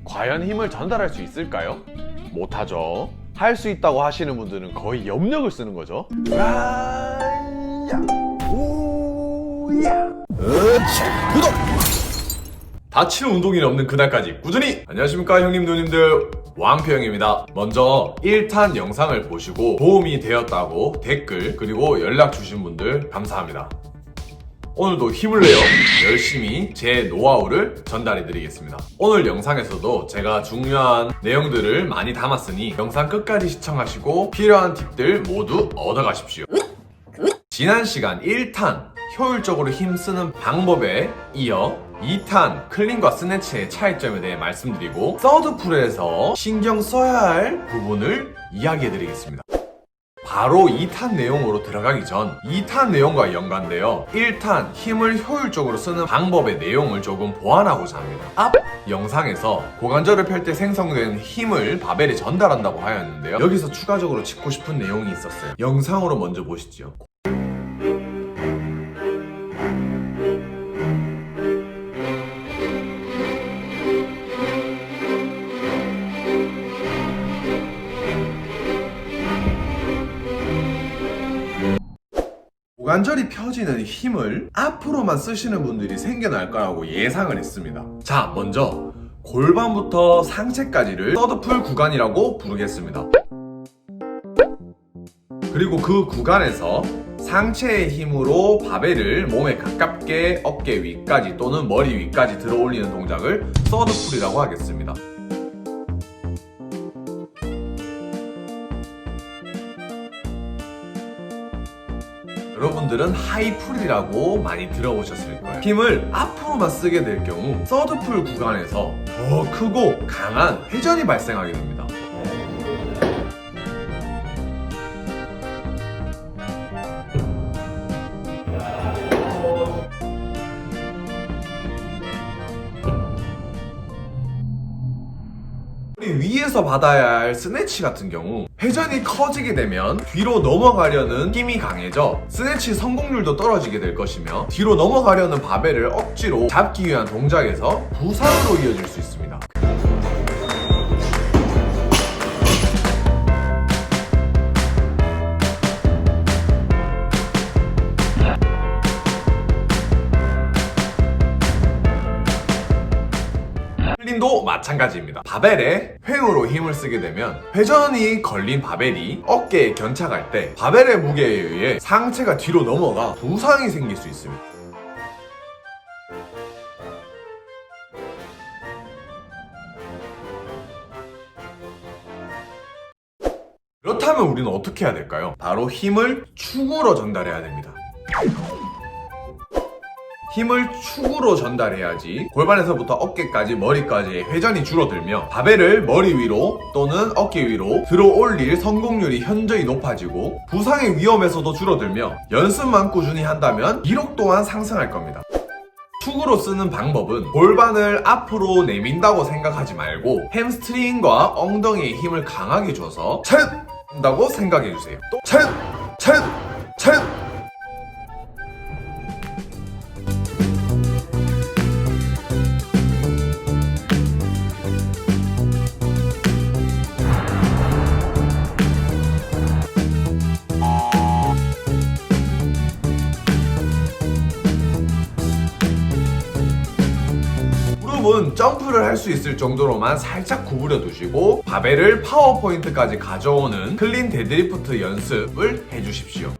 과연 힘을 전달할 수 있을까요? 못하죠. 할 수 있다고 하시는 분들은 거의 염력을 쓰는 거죠. 라야 오야 으차 구독! 다치는 운동이 없는 그날까지 꾸준히! 안녕하십니까 형님 누님들, 왕표형입니다. 먼저 1탄 영상을 보시고 도움이 되었다고 댓글 그리고 연락 주신 분들 감사합니다. 오늘도 힘을 내어 열심히 제 노하우를 전달해 드리겠습니다. 오늘 영상에서도 제가 중요한 내용들을 많이 담았으니 영상 끝까지 시청하시고 필요한 팁들 모두 얻어가십시오. 지난 시간 1탄 효율적으로 힘쓰는 방법에 이어 2탄 클린과 스네치의 차이점에 대해 말씀드리고 서드풀에서 신경 써야 할 부분을 이야기해 드리겠습니다. 바로 2탄 내용으로 들어가기 전 2탄 내용과 연관되어 1탄 힘을 효율적으로 쓰는 방법의 내용을 조금 보완하고자 합니다. 앞 영상에서 고관절을 펼 때 생성된 힘을 바벨에 전달한다고 하였는데요. 여기서 추가적으로 짚고 싶은 내용이 있었어요. 영상으로 먼저 보시죠. 고관절이 펴지는 힘을 앞으로만 쓰시는 분들이 생겨날 거라고 예상을 했습니다. 자, 먼저 골반부터 상체까지를 서드풀 구간이라고 부르겠습니다. 그리고 그 구간에서 상체의 힘으로 바벨을 몸에 가깝게 어깨 위까지 또는 머리 위까지 들어 올리는 동작을 서드풀이라고 하겠습니다. 여러분들은 하이풀이라고 많이 들어보셨을 거예요. 힘을 앞으로만 쓰게 될 경우 서드풀 구간에서 더 크고 강한 회전이 발생하게 됩니다. 위에서 받아야 할 스네치 같은 경우 회전이 커지게 되면 뒤로 넘어가려는 힘이 강해져 스네치 성공률도 떨어지게 될 것이며 뒤로 넘어가려는 바벨을 억지로 잡기 위한 동작에서 부상으로 이어질 수 있습니다. 클린도 마찬가지입니다. 바벨에 횡으로 힘을 쓰게 되면 회전이 걸린 바벨이 어깨에 견착할 때 바벨의 무게에 의해 상체가 뒤로 넘어가 부상이 생길 수 있습니다. 그렇다면 우리는 어떻게 해야 될까요? 바로 힘을 축으로 전달해야 됩니다. 힘을 축으로 전달해야지 골반에서부터 어깨까지 머리까지의 회전이 줄어들며 바벨을 머리 위로 또는 어깨 위로 들어 올릴 성공률이 현저히 높아지고 부상의 위험에서도 줄어들며 연습만 꾸준히 한다면 기록 또한 상승할 겁니다. 축으로 쓰는 방법은 골반을 앞으로 내민다고 생각하지 말고 햄스트링과 엉덩이에 힘을 강하게 줘서 차렷! 한다고 생각해주세요. 또 차렷! 차렷! 차렷! 무릎은 점프를 할 수 있을 정도로만 살짝 구부려 두시고 바벨을 파워포인트까지 가져오는 클린 데드리프트 연습을 해주십시오.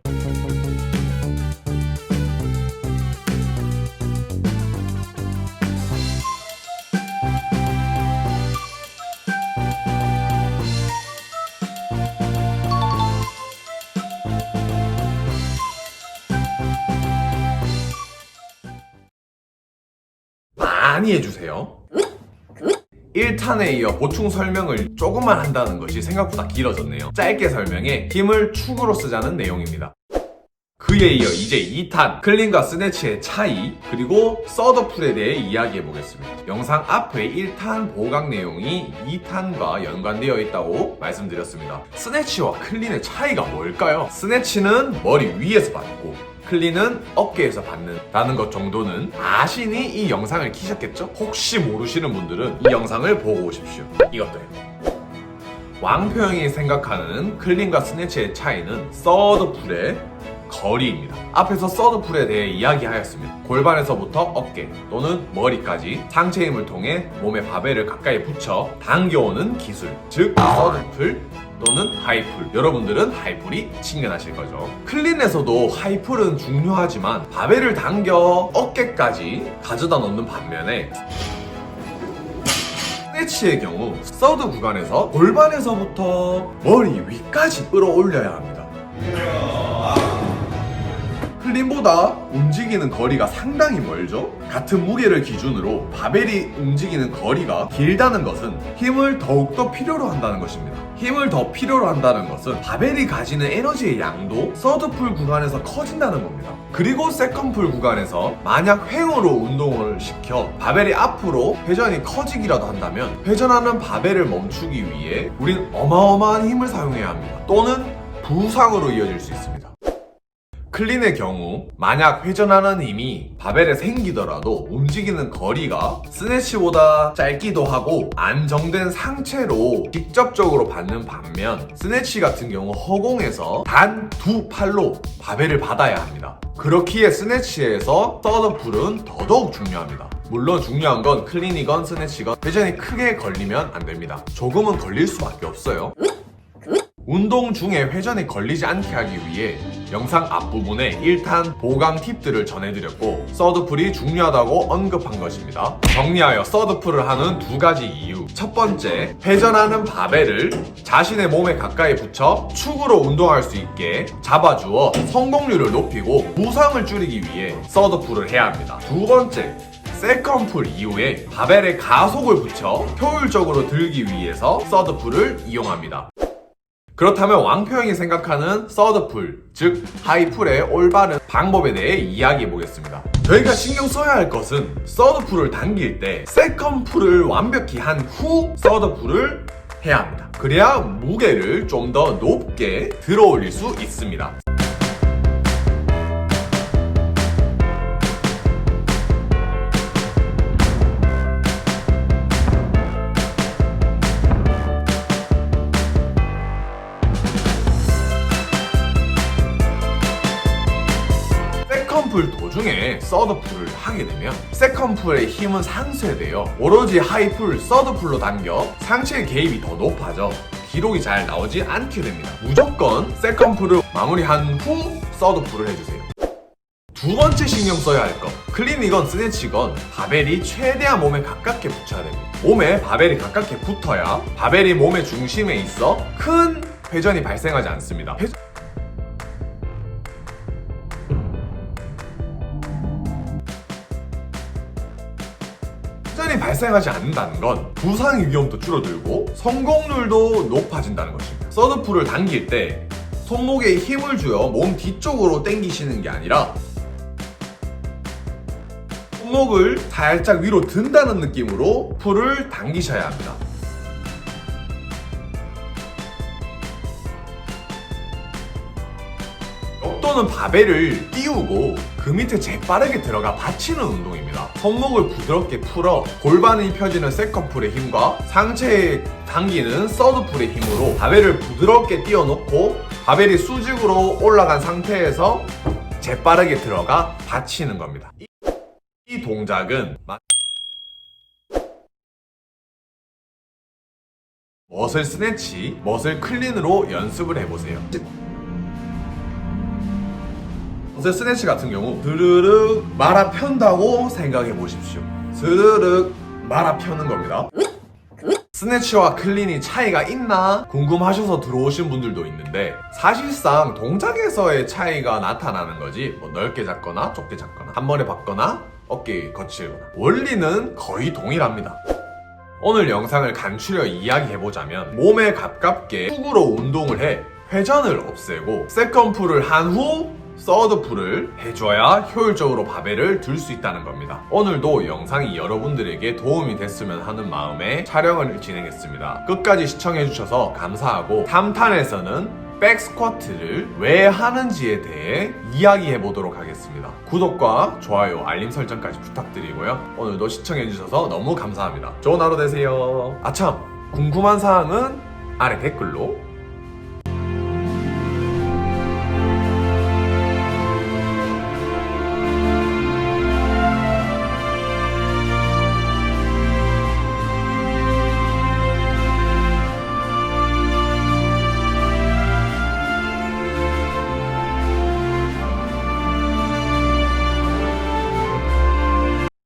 많이 해주세요. 1탄에 이어 보충 설명을 조금만 한다는 것이 생각보다 길어졌네요. 짧게 설명해 힘을 축으로 쓰자는 내용입니다. 그에 이어 이제 2탄 클린과 스네치의 차이 그리고 서드풀에 대해 이야기해 보겠습니다. 영상 앞에 1탄 보강 내용이 2탄과 연관되어 있다고 말씀드렸습니다. 스네치와 클린의 차이가 뭘까요? 스네치는 머리 위에서 받고 클린은 어깨에서 받는다는 것 정도는 아시니 이 영상을 키셨겠죠? 혹시 모르시는 분들은 이 영상을 보고 오십시오. 이것도요. 왕표형이 생각하는 클린과 스네치의 차이는 서드풀의 거리입니다. 앞에서 서드풀에 대해 이야기하였습니다. 골반에서부터 어깨 또는 머리까지 상체 힘을 통해 몸에 바벨을 가까이 붙여 당겨오는 기술, 즉 서드풀 또는 하이풀. 여러분들은 하이풀이 친근하실 거죠. 클린에서도 하이풀은 중요하지만 바벨을 당겨 어깨까지 가져다 놓는 반면에 스네치의 경우 서드 구간에서 골반에서부터 머리 위까지 끌어올려야 합니다. 클린보다 움직이는 거리가 상당히 멀죠? 같은 무게를 기준으로 바벨이 움직이는 거리가 길다는 것은 힘을 더욱더 필요로 한다는 것입니다. 힘을 더 필요로 한다는 것은 바벨이 가지는 에너지의 양도 서드풀 구간에서 커진다는 겁니다. 그리고 세컨풀 구간에서 만약 횡으로 운동을 시켜 바벨이 앞으로 회전이 커지기라도 한다면 회전하는 바벨을 멈추기 위해 우린 어마어마한 힘을 사용해야 합니다. 또는 부상으로 이어질 수 있습니다. 클린의 경우 만약 회전하는 힘이 바벨에 생기더라도 움직이는 거리가 스네치보다 짧기도 하고 안정된 상체로 직접적으로 받는 반면 스네치 같은 경우 허공에서 단 두 팔로 바벨을 받아야 합니다. 그렇기에 스네치에서 서드풀은 더더욱 중요합니다. 물론 중요한 건 클린이건 스네치건 회전이 크게 걸리면 안 됩니다. 조금은 걸릴 수밖에 없어요. 운동 중에 회전이 걸리지 않게 하기 위해 영상 앞부분에 1탄 보강 팁들을 전해드렸고 서드풀이 중요하다고 언급한 것입니다. 정리하여 서드풀을 하는 두 가지 이유. 첫 번째, 회전하는 바벨을 자신의 몸에 가까이 붙여 축으로 운동할 수 있게 잡아주어 성공률을 높이고 부상을 줄이기 위해 서드풀을 해야 합니다. 두 번째, 세컨풀 이후에 바벨에 가속을 붙여 효율적으로 들기 위해서 서드풀을 이용합니다. 그렇다면 왕표형이 생각하는 서드풀, 즉 하이풀의 올바른 방법에 대해 이야기해 보겠습니다. 저희가 신경 써야 할 것은 서드풀을 당길 때 세컨풀을 완벽히 한 후 서드풀을 해야 합니다. 그래야 무게를 좀 더 높게 들어 올릴 수 있습니다. 세컨풀 도중에 서드풀을 하게 되면 세컨풀의 힘은 상쇄되어 오로지 하이풀, 서드풀로 당겨 상체의 개입이 더 높아져 기록이 잘 나오지 않게 됩니다. 무조건 세컨풀을 마무리한 후 서드풀을 해주세요. 두 번째 신경 써야 할 것, 클린이건 스네치건 바벨이 최대한 몸에 가깝게 붙여야 됩니다. 몸에 바벨이 가깝게 붙어야 바벨이 몸의 중심에 있어 큰 회전이 발생하지 않습니다. 회전이 발생하지 않는다는 건 부상 위험도 줄어들고 성공률도 높아진다는 것입니다. 서드풀을 당길 때 손목에 힘을 주어 몸 뒤쪽으로 당기시는 게 아니라 손목을 살짝 위로 든다는 느낌으로 풀을 당기셔야 합니다. 또는 바벨을 띄우고 그 밑에 재빠르게 들어가 받치는 운동입니다. 손목을 부드럽게 풀어 골반이 펴지는 세컨풀의 힘과 상체에 당기는 서드풀의 힘으로 바벨을 부드럽게 띄워놓고 바벨이 수직으로 올라간 상태에서 재빠르게 들어가 받치는 겁니다. 이 동작은 머슬 스네치, 머슬 클린으로 연습을 해보세요. 머슬 스네치 같은 경우 드르륵 말아 편다고 생각해 보십시오. 드르륵 말아 펴는 겁니다. 스네치와 클린이 차이가 있나 궁금하셔서 들어오신 분들도 있는데 사실상 동작에서의 차이가 나타나는 거지 뭐 넓게 잡거나 좁게 잡거나 한 번에 받거나 어깨에 거칠거나 원리는 거의 동일합니다. 오늘 영상을 간추려 이야기해보자면 몸에 가깝게 축으로 운동을 해 회전을 없애고 세컨풀을 한 후 서드풀을 해줘야 효율적으로 바벨을 들 수 있다는 겁니다. 오늘도 영상이 여러분들에게 도움이 됐으면 하는 마음에 촬영을 진행했습니다. 끝까지 시청해주셔서 감사하고 3탄에서는 백스쿼트를 왜 하는지에 대해 이야기해 보도록 하겠습니다. 구독과 좋아요, 알림 설정까지 부탁드리고요. 오늘도 시청해주셔서 너무 감사합니다. 좋은 하루 되세요. 아참, 궁금한 사항은 아래 댓글로